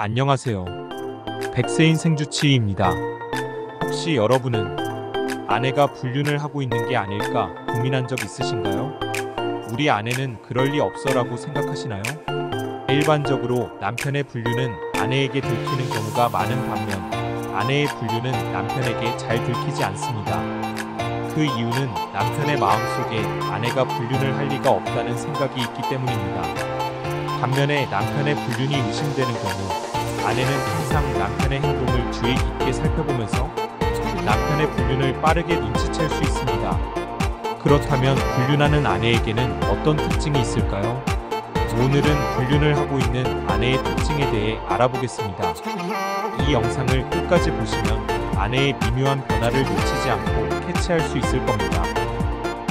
안녕하세요. 백세인 생주치의입니다. 혹시 여러분은 아내가 불륜을 하고 있는 게 아닐까 고민한 적 있으신가요? 우리 아내는 그럴 리 없어라고 생각하시나요? 일반적으로 남편의 불륜은 아내에게 들키는 경우가 많은 반면 아내의 불륜은 남편에게 잘 들키지 않습니다. 그 이유는 남편의 마음속에 아내가 불륜을 할 리가 없다는 생각이 있기 때문입니다. 반면에 남편의 불륜이 의심되는 경우 아내는 항상 남편의 행동을 주의 깊게 살펴보면서 남편의 불륜을 빠르게 눈치챌 수 있습니다. 그렇다면 불륜하는 아내에게는 어떤 특징이 있을까요? 오늘은 불륜을 하고 있는 아내의 특징에 대해 알아보겠습니다. 이 영상을 끝까지 보시면 아내의 미묘한 변화를 놓치지 않고 캐치할 수 있을 겁니다.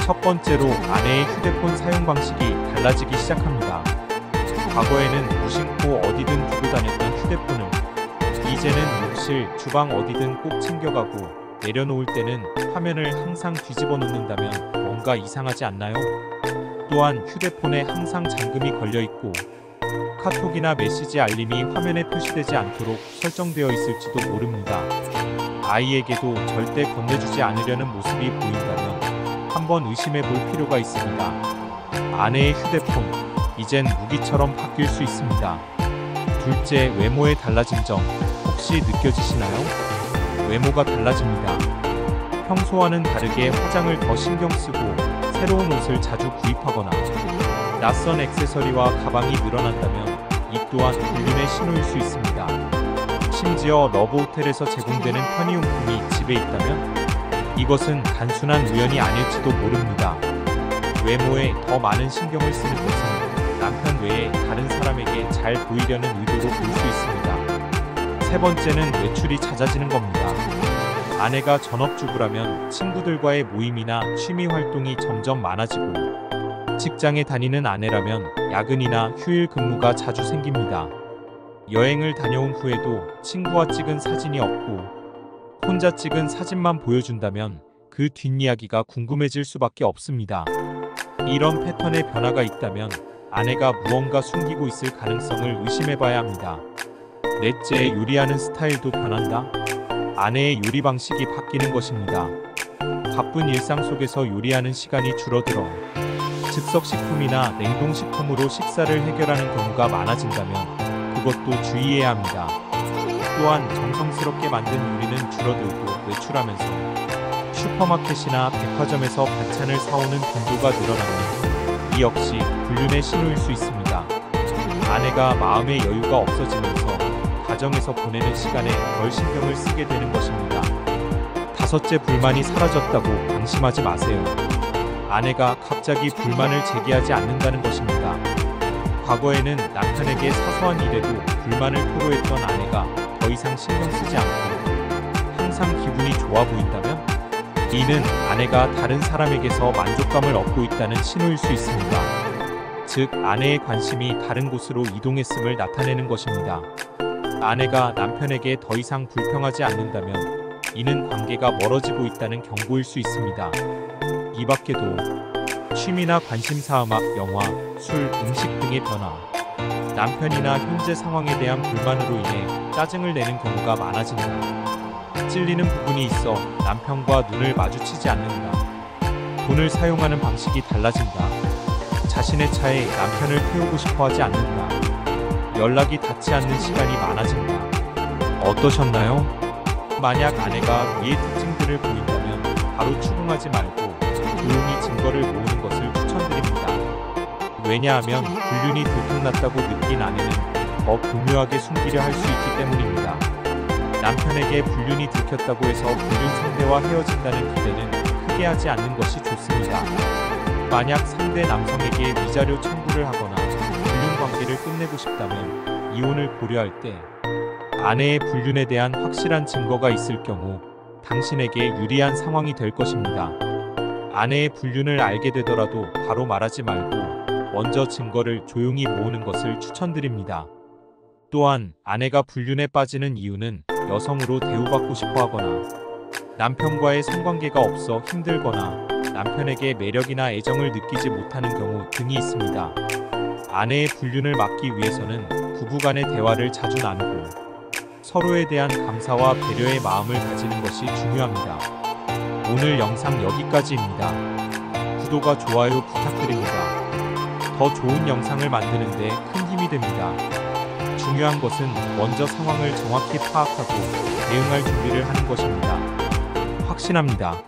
첫 번째로 아내의 휴대폰 사용 방식이 달라지기 시작합니다. 과거에는 무심코 어디든 두고 다녔던 휴대폰을 이제는 욕실, 주방 어디든 꼭 챙겨가고 내려놓을 때는 화면을 항상 뒤집어 놓는다면 뭔가 이상하지 않나요? 또한 휴대폰에 항상 잠금이 걸려 있고 카톡이나 메시지 알림이 화면에 표시되지 않도록 설정되어 있을지도 모릅니다. 아이에게도 절대 건네주지 않으려는 모습이 보인다면 한번 의심해 볼 필요가 있습니다. 아내의 휴대폰 이젠 무기처럼 바뀔 수 있습니다. 둘째, 외모에 달라진 점 혹시 느껴지시나요? 외모가 달라집니다. 평소와는 다르게 화장을 더 신경 쓰고 새로운 옷을 자주 구입하거나 낯선 액세서리와 가방이 늘어난다면 이 또한 불륜의 신호일 수 있습니다. 심지어 러브호텔에서 제공되는 편의용품이 집에 있다면 이것은 단순한 우연이 아닐지도 모릅니다. 외모에 더 많은 신경을 쓰는 것은 남편 외에 다른 사람에게 잘 보이려는 의도로 볼 수 있습니다. 세 번째는 외출이 잦아지는 겁니다. 아내가 전업주부라면 친구들과의 모임이나 취미 활동이 점점 많아지고 직장에 다니는 아내라면 야근이나 휴일 근무가 자주 생깁니다. 여행을 다녀온 후에도 친구와 찍은 사진이 없고 혼자 찍은 사진만 보여준다면 그 뒷이야기가 궁금해질 수밖에 없습니다. 이런 패턴의 변화가 있다면 아내가 무언가 숨기고 있을 가능성을 의심해봐야 합니다. 넷째, 요리하는 스타일도 변한다? 아내의 요리 방식이 바뀌는 것입니다. 바쁜 일상 속에서 요리하는 시간이 줄어들어 즉석식품이나 냉동식품으로 식사를 해결하는 경우가 많아진다면 그것도 주의해야 합니다. 또한 정성스럽게 만든 요리는 줄어들고 외출하면서 슈퍼마켓이나 백화점에서 반찬을 사오는 빈도가 늘어나면 이 역시 불륜의 신호일 수 있습니다. 아내가 마음의 여유가 없어지면서 가정에서 보내는 시간에 덜 신경을 쓰게 되는 것입니다. 다섯째, 불만이 사라졌다고 방심하지 마세요. 아내가 갑자기 불만을 제기하지 않는다는 것입니다. 과거에는 남편에게 사소한 일에도 불만을 토로했던 아내가 더 이상 신경 쓰지 않고 항상 기분이 좋아 보인다면 이는 아내가 다른 사람에게서 만족감을 얻고 있다는 신호일 수 있습니다. 즉, 아내의 관심이 다른 곳으로 이동했음을 나타내는 것입니다. 아내가 남편에게 더 이상 불평하지 않는다면 이는 관계가 멀어지고 있다는 경고일 수 있습니다. 이 밖에도 취미나 관심사, 음악, 영화, 술, 음식 등의 변화, 남편이나 현재 상황에 대한 불만으로 인해 짜증을 내는 경우가 많아진다. 찔리는 부분이 있어 남편과 눈을 마주치지 않는다. 돈을 사용하는 방식이 달라진다. 자신의 차에 남편을 태우고 싶어 하지 않는다. 연락이 닿지 않는 시간이 많아진다. 어떠셨나요? 만약 아내가 위의 특징들을 보인다면 바로 추궁하지 말고 조용히 증거를 모으는 것을 추천드립니다. 왜냐하면 불륜이 들통났다고 느낀 아내는 더 교묘하게 숨기려 할 수 있기 때문입니다. 남편에게 불륜이 들켰다고 해서 불륜 상대와 헤어진다는 기대는 크게 하지 않는 것이 좋습니다. 만약 상대 남성에게 위자료 청구를 하거나 불륜 관계를 끝내고 싶다면 이혼을 고려할 때 아내의 불륜에 대한 확실한 증거가 있을 경우 당신에게 유리한 상황이 될 것입니다. 아내의 불륜을 알게 되더라도 바로 말하지 말고 먼저 증거를 조용히 모으는 것을 추천드립니다. 또한 아내가 불륜에 빠지는 이유는 여성으로 대우받고 싶어 하거나 남편과의 성관계가 없어 힘들거나 남편에게 매력이나 애정을 느끼지 못하는 경우 등이 있습니다. 아내의 불륜을 막기 위해서는 부부간의 대화를 자주 나누고 서로에 대한 감사와 배려의 마음을 가지는 것이 중요합니다. 오늘 영상 여기까지입니다. 구독과 좋아요 부탁드립니다. 더 좋은 영상을 만드는 데 큰 힘이 됩니다. 중요한 것은 먼저 상황을 정확히 파악하고 대응할 준비를 하는 것입니다. 확신합니다.